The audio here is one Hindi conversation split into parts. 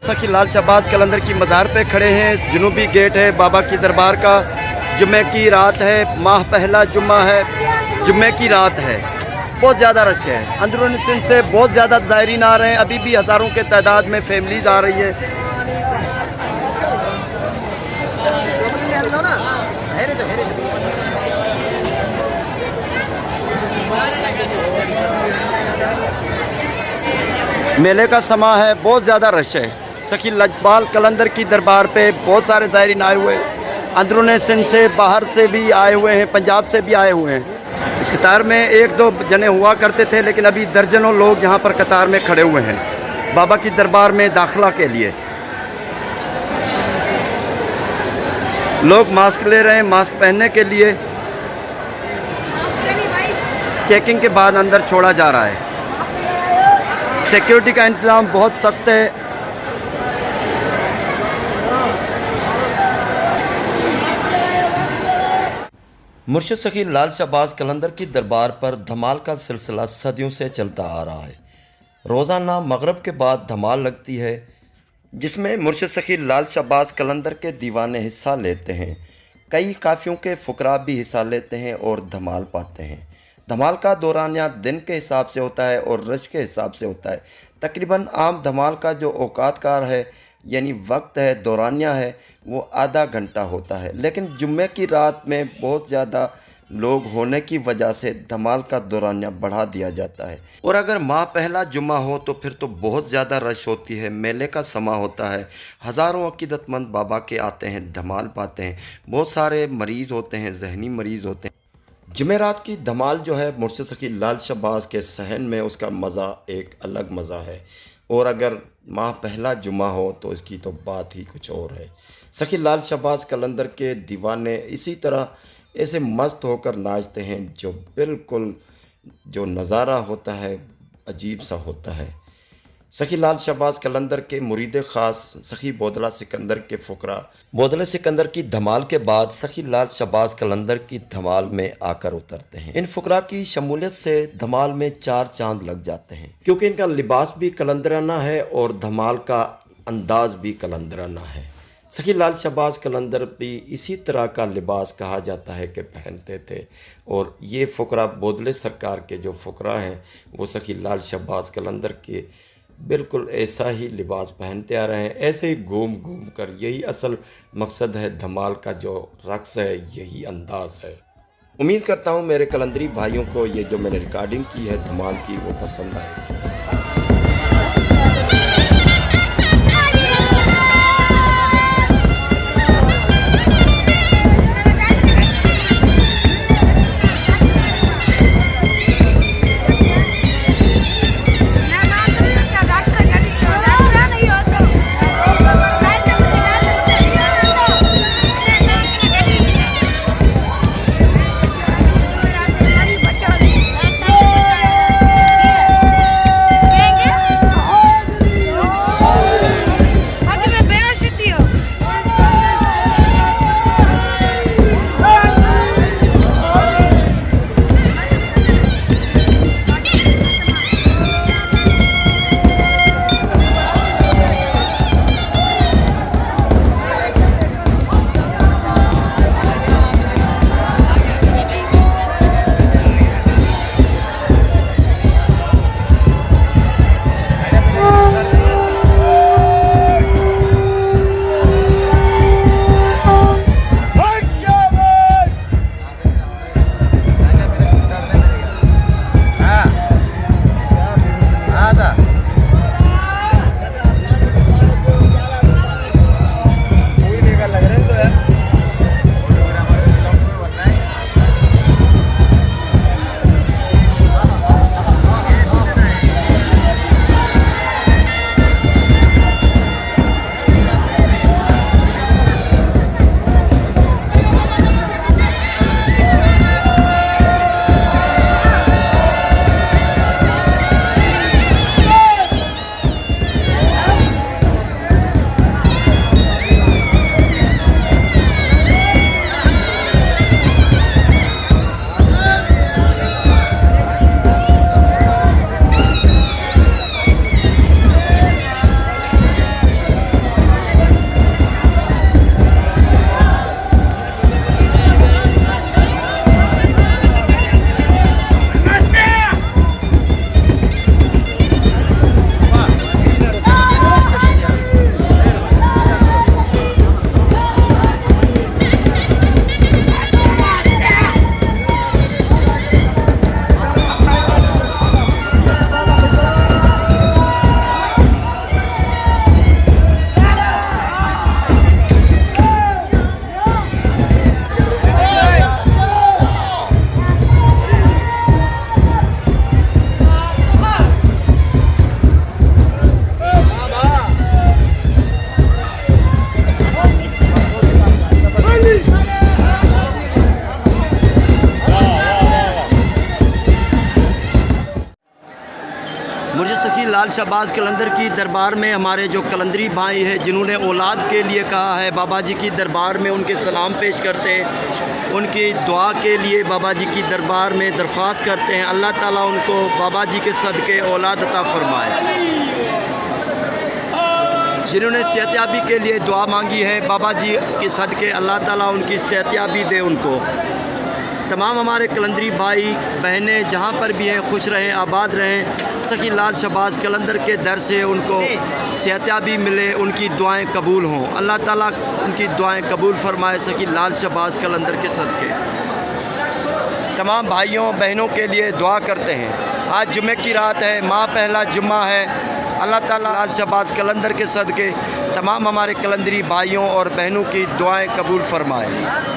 सखी लाल शहबाज कलंदर की मज़ार पे खड़े हैं। जुनूबी गेट है बाबा की दरबार का। जुम्मे की रात है, माह पहला जुम्मा है, जुम्मे की रात है। बहुत ज़्यादा रश है। अंदरूनी सिंध से बहुत ज़्यादा ज़ायरीन आ रहे हैं। अभी भी हज़ारों के तादाद में फैमिलीज़ आ रही है। मेले का समा है, बहुत ज़्यादा रश है। सखी लाल कलंदर की दरबार पे बहुत सारे ज़ायरीन आए हुए हैं। अंदरूनी सिंध से, बाहर से भी आए हुए हैं, पंजाब से भी आए हुए हैं। इस कतार में एक दो जने हुआ करते थे, लेकिन अभी दर्जनों लोग यहाँ पर कतार में खड़े हुए हैं बाबा की दरबार में दाखिला के लिए। लोग मास्क ले रहे हैं, मास्क पहनने के लिए। चेकिंग के बाद अंदर छोड़ा जा रहा है। सिक्योरिटी का इंतज़ाम बहुत सख्त है। मुर्शिद सखी लाल शहबाज कलंदर की दरबार पर धमाल का सिलसिला सदियों से चलता आ रहा है। रोज़ाना मगरिब के बाद धमाल लगती है, जिसमें मुर्शिद सखी लाल शहबाज कलंदर के दीवाने हिस्सा लेते हैं। कई काफ़ियों के फुकरा भी हिस्सा लेते हैं और धमाल पाते हैं। धमाल का दौरानिया दिन के हिसाब से होता है और रश के हिसाब से होता है। तकरीबन आम धमाल का जो औकातकार है, यानी वक्त है, दौरानिया है, वो आधा घंटा होता है। लेकिन जुम्मे की रात में बहुत ज़्यादा लोग होने की वजह से धमाल का दौरानिया बढ़ा दिया जाता है। और अगर माह पहला जुम्मा हो तो फिर तो बहुत ज़्यादा रश होती है। मेले का समा होता है। हज़ारों अकीदतमंद बाबा के आते हैं, धमाल पाते हैं। बहुत सारे मरीज़ होते हैं, जहनी मरीज़ होते हैं। जुमेरात की धमाल जो है मुर्शिद सखी लाल शहबाज के सहन में, उसका मज़ा एक अलग मज़ा है। और अगर माह पहला जुम्मा हो तो इसकी तो बात ही कुछ और है। सखी लाल शहबाज कलंदर के दीवाने इसी तरह ऐसे मस्त होकर नाचते हैं, जो बिल्कुल जो नज़ारा होता है अजीब सा होता है। सखी लाल शहबाज कलंदर के मुरीद ख़ास सखी बोदला सिकंदर के फुकरा बोदले सिकंदर की धमाल के बाद सखी लाल शहबाज कलंदर की धमाल में आकर उतरते हैं। इन फुकरा की शमूलियत से धमाल में चार चांद लग जाते हैं, क्योंकि इनका लिबास भी कलंदराना है और धमाल का अंदाज भी कलंदराना है। सखी लाल शहबाज कलंदर भी इसी तरह का लिबास कहा जाता है कि पहनते थे। और ये फुकरा बोदले सरकार के जो फुकरा हैं वो सखी लाल शहबाज कलंदर के बिल्कुल ऐसा ही लिबास पहनते आ रहे हैं। ऐसे ही घूम घूम कर, यही असल मकसद है धमाल का जो रक्स है, यही अंदाज है। उम्मीद करता हूँ मेरे कलंदरी भाइयों को ये जो मैंने रिकॉर्डिंग की है धमाल की वो पसंद आए। लाल शहबाज कलंदर की दरबार में हमारे जो कलंदरी भाई हैं जिन्होंने औलाद के लिए कहा है, बाबा जी की दरबार में उनके सलाम पेश करते हैं, उनकी दुआ के लिए बाबा जी की दरबार में दरख्वास्त करते हैं। अल्लाह ताला उनको बाबा जी के सदक़े औलाद अता फरमाए। जिन्होंने सेहतयाबी के लिए दुआ मांगी है, बाबा जी के सदक़े अल्लाह ताला उनकी सेहतयाबी दे उनको। तमाम हमारे कलंदरी भाई बहनें जहाँ पर भी हैं खुश रहें, आबाद रहें। सखी लाल शहबाज कलंदर के दर से उनको सेहतयाबी मिले, उनकी दुआएं कबूल हों। अल्लाह ताला उनकी दुआएं कबूल फरमाए सखी लाल शहबाज कलंदर के सदक़े। तमाम भाइयों बहनों के लिए दुआ करते हैं। आज जुमे की रात है, माह पहला जुम्मा है। अल्लाह ताला लाल शहबाज कलंदर के सदक़े तमाम हमारे कलंदरी भाइयों और बहनों की दुआएं कबूल फरमाए।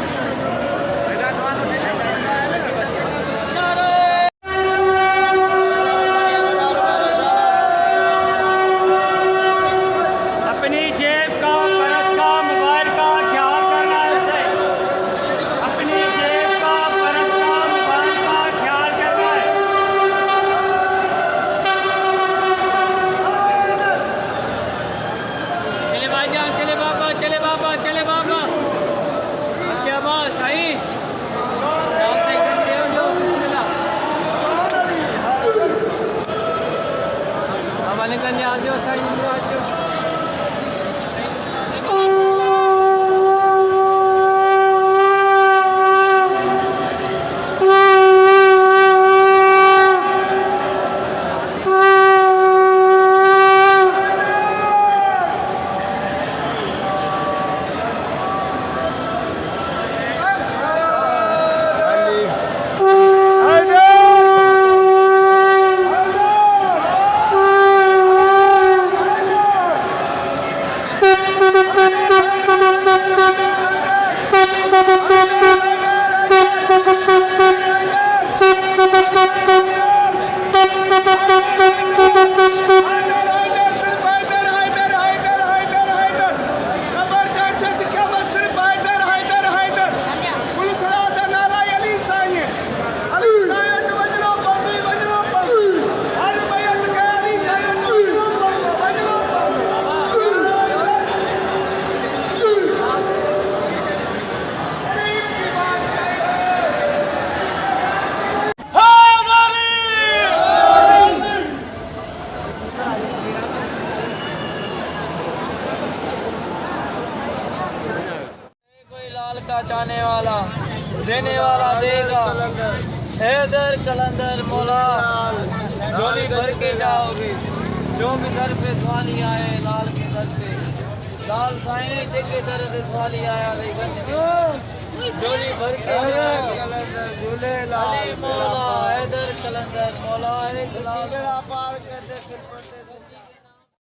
का चाहने वाला देने वाला देगा। हैदर कलंदर मौला झोली भर के जाओगे, जो भी दर पे सवाली आए लाल के दर पे, लाल साईं जेके दर ते सवाली आया लेकिन झोली भर के झूले लाल मौला हैदर कलंदर मौला एक लाल पार कर दे।